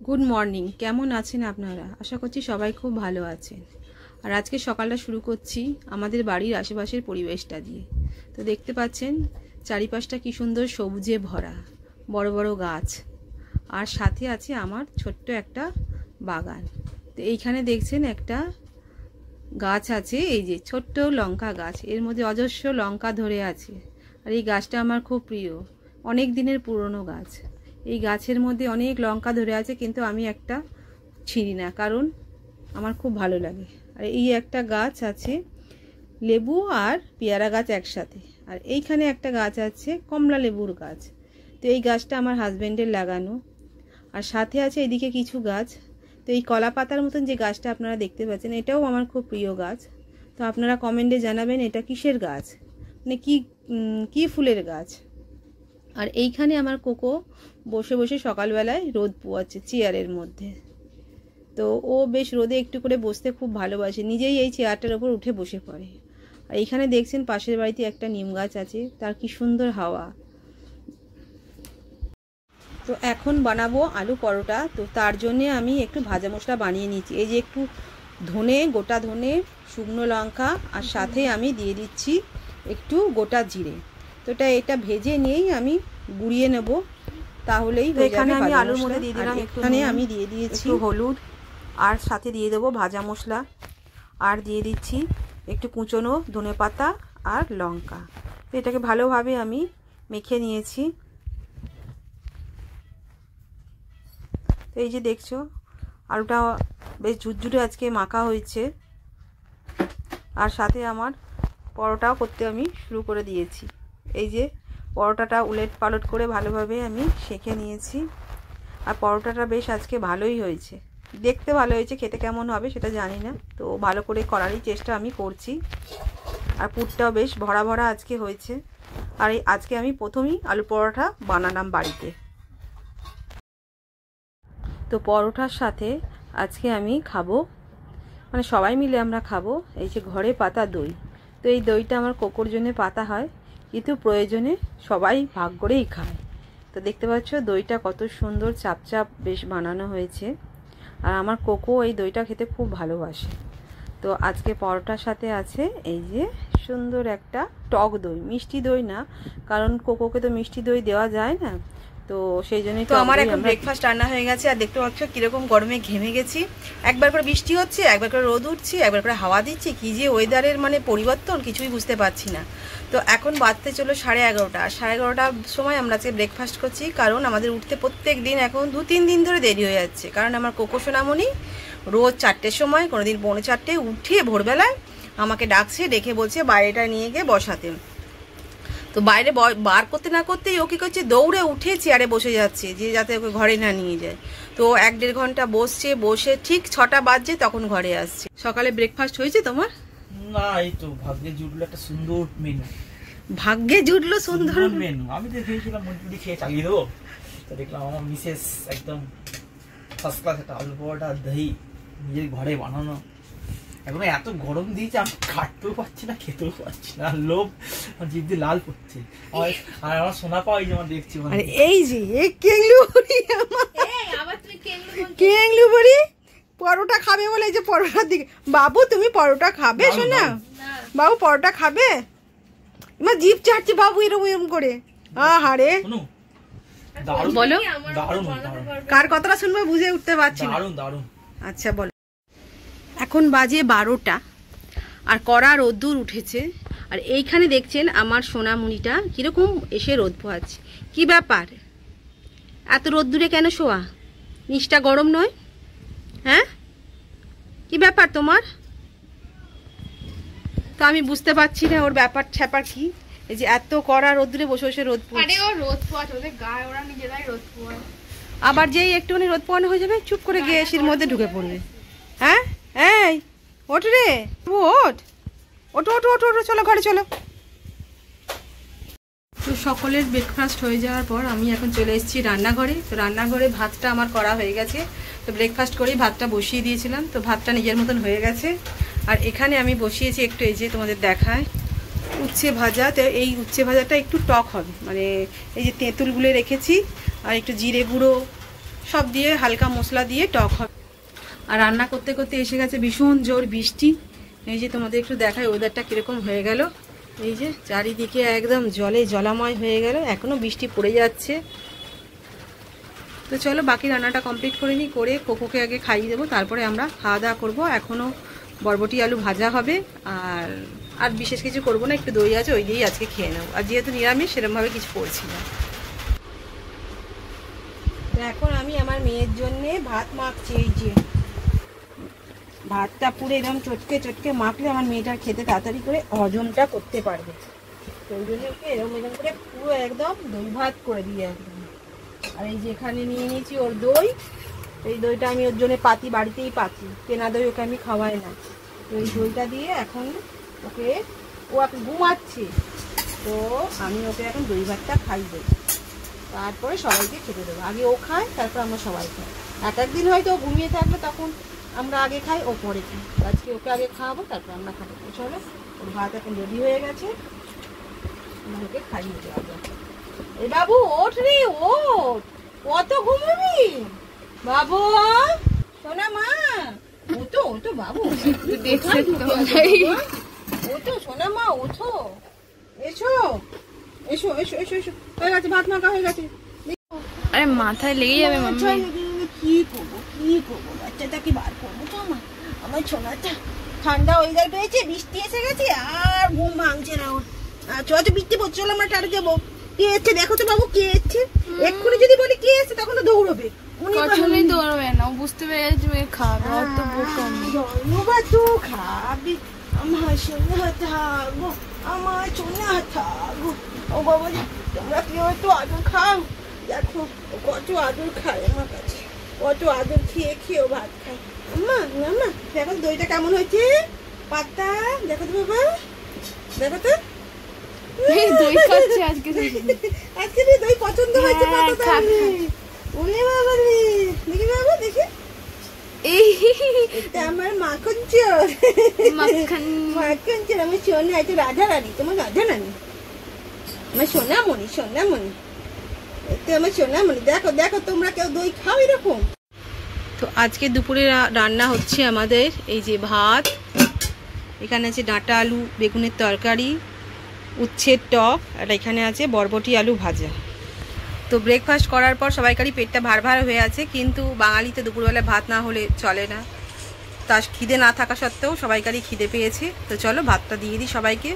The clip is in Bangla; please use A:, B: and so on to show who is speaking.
A: Good morning. কেমন আছেন আপনারা? আশা করছি সবাই খুব ভালো আছেন। আর আজকে সকালটা শুরু করছি আমাদের বাড়ির আশেপাশের পরিবেশটা দিয়ে। তো দেখতে পাচ্ছেন চারিপাশটা কি সুন্দর সবুজে ভরা, বড় বড় গাছ, আর সাথে আছে আমার ছোট্ট একটা বাগান। তো এইখানে দেখছেন একটা গাছ আছে, এই যে ছোট্ট লঙ্কা গাছ, এর মধ্যে অজস্র লঙ্কা ধরে আছে। আর এই গাছটা আমার খুব প্রিয়, অনেক দিনের পুরনো গাছ। এই গাছের মধ্যে অনেক লঙ্কা ধরে আছে, কিন্তু আমি একটা ছিঁড়ি না, কারণ আমার খুব ভালো লাগে। আর এই একটা গাছ আছে লেবু আর পেয়ারা গাছ একসাথে, আর এইখানে একটা গাছ আছে কমলা লেবুর গাছ। তো এই গাছটা আমার হাজব্যান্ডের লাগানো। আর সাথে আছে এদিকে কিছু গাছ। তো এই কলা পাতার মতন যে গাছটা আপনারা দেখতে পাচ্ছেন, এটাও আমার খুব প্রিয় গাছ। তো আপনারা কমেন্টে জানাবেন এটা কিসের গাছ, মানে কি ফুলের গাছ। আর এইখানে আমার কোকো বসে বসে সকালবেলায় রোদ পোয়াচ্ছে চেয়ারের মধ্যে। তো ও বেশ রোদে একটু করে বসতে খুব ভালোবাসে, নিজেই এই চেয়ারটার ওপর উঠে বসে পড়ে। আর এইখানে দেখছেন পাশের বাড়িতে একটা নিম গাছ আছে, তার কি সুন্দর হাওয়া। তো এখন বানাবো আলু পরোটা। তো তার জন্যে আমি একটু ভাজা মশলা বানিয়ে নিচ্ছি। এই যে একটু ধনে, গোটা ধনে, শুকনো লঙ্কা, আর সাথে আমি দিয়ে দিচ্ছি একটু গোটা জিরে। তো এটা ভেজে নিয়েই আমি গুঁড়িয়ে নেব, তাহলেই হয়ে যাবে। এখানে আমি আলুর মধ্যে দিয়ে দিলাম, এখানে আমি দিয়ে দিয়েছি হলুদ, আর সাথে দিয়ে দেবো ভাজা মশলা, আর দিয়ে দিচ্ছি একটু কুচনো ধনেপাতা আর লঙ্কা। তো এটাকে ভালোভাবে আমি মেখে নিয়েছি। তো এই যে দেখছো আলুটা বেশ ঝুরঝুরে আজকে মাখা হয়েছে। আর সাথে আমার পরোটাও করতে আমি শুরু করে দিয়েছি। এই যে পরোটাটা উলট পালট করে ভালোভাবে আমি সেঁকে নিয়েছি। আর পরোটাটা বেশ আজকে ভালোই হয়েছে, দেখতে ভালো হয়েছে, খেতে কেমন হবে সেটা জানি না। তো ভালো করে করারই চেষ্টা আমি করছি। আর পুরটাও বেশ ভরা ভরা আজকে হয়েছে। আর এই আজকে আমি প্রথমেই আলু পরোটা বানালাম বাড়িতে। তো পরোটার সাথে আজকে আমি খাবো, মানে সবাই মিলে আমরা খাবো এই যে ঘরে পাতা দই। তো এই দইটা আমার কোকোর জন্য পাতা হয়, কিন্তু প্রয়োজনে সবাই ভাগ করেই খায়। তো দেখতে পাচ্ছ দইটা কত সুন্দর চাপচাপ বেশ বানানো হয়েছে। আর আমার কোকো এই দইটা খেতে খুব ভালোবাসে। তো আজকে পরোটার সাথে আছে এই যে সুন্দর একটা টক দই, মিষ্টি দই না, কারণ কোকোকে তো মিষ্টি দই দেওয়া যায় না। তো সেই জন্যই তো আমার এখন ব্রেকফাস্ট রান্না হয়ে গেছে। আর দেখতে পাচ্ছ কিরকম গরমে ঘেমে গেছি। একবার করে বৃষ্টি হচ্ছে, একবার করে রোদ উঠছে, একবার করে হাওয়া দিচ্ছে। কি যে ওয়েদারের মানে পরিবর্তন, কিছুই বুঝতে পারছি না। তো এখন বাজতে চলো 11:30। 11:30টার সময় আমরা আজকে ব্রেকফাস্ট করছি, কারণ আমাদের উঠতে প্রত্যেক দিন এখন 2-3 দিন ধরে দেরি হয়ে যাচ্ছে। কারণ আমার কোকো সোনামণি রোজ 4টের সময়, কোনোদিন 4:45 উঠে ভোরবেলায় আমাকে ডাকছে, ডেকে বলছে বাইরেটা নিয়ে গিয়ে বসাতে। তো বাইরে বার করতে না করতেই ও কী করছে, দৌড়ে উঠে চেয়ারে বসে যাচ্ছে, যে যাতে ওকে ঘরে না নিয়ে যায়। তো 1-1.5 ঘন্টা বসছে, বসে ঠিক 6টা বাজছে তখন ঘরে আসছে। সকালে ব্রেকফাস্ট হয়েছে তোমার?
B: না, এই তো ভাগ্যে জুটলো একটা সুন্দর মেনু।
A: ভাগ্যে জুটলো সুন্দর
B: মেনু? আমি তো ভেবেছিলাম মুড়ি খেয়ে চালিয়ে দেবো, তো দেখলাম আমার মিসেস একদম ফার্স্ট ক্লাস একটা আলু পরোটা দই নিজের ঘরে বানানো। এখন এত গরম দিয়েছে, আমি কাটতেও পারছি না, খেতেও পারছি না, লোভ জিভ দিয়ে লাল পড়ছে। আর আমার সোনা পাওয়া এই যেমন দেখছি,
A: এই যে কেংলু বড়ি পরোটা খাবে বলে, এই যে পরোটার দিকে। বাবু তুমি পরোটা খাবে? শোনা বাবু পরোটা খাবে? আমার জিভ চাটছে বাবু এরকম করে। আহারে বলো, কার কথাটা শুনবো বুঝে উঠতে পারছি না। আচ্ছা বলো। এখন বাজে 12টা, আর কড়া রোদ্দুর উঠেছে। আর এইখানে দেখছেন আমার সোনামণিটা কিরকম এসে রোদ পোহাচ্ছে। কি ব্যাপার, এত রোদ্দুরে কেন শোয়া? নিচটা গরম নয়? হ্যাঁ, কি ব্যাপার তোমার? তো আমি বুঝতে পারছি না ওর ব্যাপার ছ্যাপার কি। এই যে এত কড়া রোদ্দুরে বসে বসে রোদ পোহাচ্ছে। আবার যেই একটুখানি রোদ পোহানো হয়ে যাবে, চুপ করে গিয়ে এসির মধ্যে ঢুকে পড়বে। হ্যাঁ, এই ওঠ রে, ওঠ ওঠো ওঠো ওঠো ওঠো, চলো ঘরে চলো। তো সকলের ব্রেকফাস্ট হয়ে যাওয়ার পর আমি এখন চলে এসেছি রান্নাঘরে। তো রান্নাঘরে ভাতটা আমার করা হয়ে গেছে। তো ব্রেকফাস্ট করেই ভাতটা বসিয়ে দিয়েছিলাম, তো ভাতটা নিজের মতন হয়ে গেছে। আর এখানে আমি বসিয়েছি একটু, এই যে তোমাদের দেখায়, উচ্ছে ভাজা। তো এই উচ্ছে ভাজাটা একটু টক হবে, মানে এই যে তেঁতুলগুলো রেখেছি, আর একটু জিরে গুঁড়ো, সব দিয়ে হালকা মশলা দিয়ে টক হবে। আর রান্না করতে করতে এসে গেছে ভীষণ জোর বৃষ্টি। এই যে তোমাদের একটু দেখায় ওয়েদারটা কীরকম হয়ে গেল। এই যে চারিদিকে একদম জলে জলাময় হয়ে গেল, এখনও বৃষ্টি পড়ে যাচ্ছে। তো চলো বাকি রান্নাটা কমপ্লিট করে নিই, করে কোকোকে আগে খাইয়ে দেবো, তারপরে আমরা খাওয়া দাওয়া করবো। এখনও বরবটি আলু ভাজা হবে, আর বিশেষ কিছু করবো না, একটু দই আছে ওই দিয়েই আজকে খেয়ে নেবো। আর যেহেতু নিরামিষ সেরকমভাবে কিছু করছি না। তো এখন আমি আমার মেয়ের জন্যে ভাত মাখছি। এই যে ভাতটা পুরো এরকম চটকে চটকে মাখলে আমার মেয়েটা খেতে তাড়াতাড়ি করে হজমটা করতে পারবে। তো ওই জন্য ওকে এরকম এরকম করে পুরো একদম দই ভাত করে দিয়ে একদম। আর এই যে এখানে নিয়ে নিয়েছি ওর দই। এই দইটা আমি ওর জন্য পাতি, বাড়িতেই পাতি, কেনা দই ওকে আমি খাওয়াই না। তো এই দইটা দিয়ে এখন ওকে, ও এখন ঘুমাচ্ছে, তো আমি ওকে এখন দই ভাতটা খাই দেবো, তারপরে সবাইকে খেতে দেবো। আগে ও খায়, তারপর আমরা সবাই খাই। এক দিন হয়তো ও ঘুমিয়ে থাকলে তখন আমরা আগে খাই, ও পরে খাই। আজকে ওকে আগে খাওয়াবো, তারপর আমরা খাবো। চলো, ওর ভাত এখন রেডি হয়ে গেছে, ওকে খাইয়ে দেবো। এই বাবু ওঠ রে, ওঠ, কত ঘুমবি বাবু, সোনা মা, ওঠো ওঠো বাবু, ওঠো সোনা মা, ওঠো, এসো এসো এসো এসো এসো, হয়ে গেছে ভাত মাখা হয়ে গেছে।
C: আরে মাথায় লেগে যাবে মাম্মি।
A: কি করবো বাচ্চাটাকে বার করবো তো আমার ছোনাটা ঠান্ডা ওয়েদার পেয়েছে, বৃষ্টি এসে গেছে আর ঘুম ভাঙছে না ওর। চল বৃষ্টি পড়ছে, চলো আমরা টাড়ে যাবো। কে এসছে দেখো তো বাবু, কে এসছে? এক্ষুনি যদি বলি কে এসছে তখন তো দৌড়বে।
C: কখনোই দৌড়বে না, বুঝতে পেরে তুমি খাবে, অত বোকা
A: ধন্যবাদ, তো খাবি আমার সোনা থাকবো, আমার সোনা থাকবো। ও বাবা, তোমরা কেউ একটু আদর খাও, দেখো কত আদর খায় আমার কাছে, কত আদর খেয়ে খেয়েও ভাত খায়। আম্মা আম্মা দেখো দইটা কেমন হয়েছে, পাতা দেখো তো বাবা, দেখো তো
C: দই খাচ্ছে আজকে।
A: আজকে দই পছন্দ হয়েছে, ওরে বাবা রে, দেখি বাবা দেখি, এটা আমার মাখন চোর, মাখন চোর, আমার সোনা, এটা রাধা রানী, তোমার রাধা রানী, আমার সোনামণি, সোনামণি, এটা আমার সোনামণি। দেখো দেখো তোমরা কেউ দই খাও এরকম। তো আজকে দুপুরে রান্না হচ্ছে আমাদের এই যে ভাত, এখানে আছে ডাঁটা আলু বেগুনের তরকারি, উচ্ছের টক, আর এখানে আছে বরবটি আলু ভাজা। তো ব্রেকফাস্ট করার পর সবাইকারই পেটটা ভার ভার হয়ে আছে, কিন্তু বাঙালিতে দুপুরবেলা ভাত না হলে চলে না। তা খিদে না থাকা সত্ত্বেও সবাইকারই খিদে পেয়েছে। তো চলো ভাতটা দিয়ে দিই সবাইকে।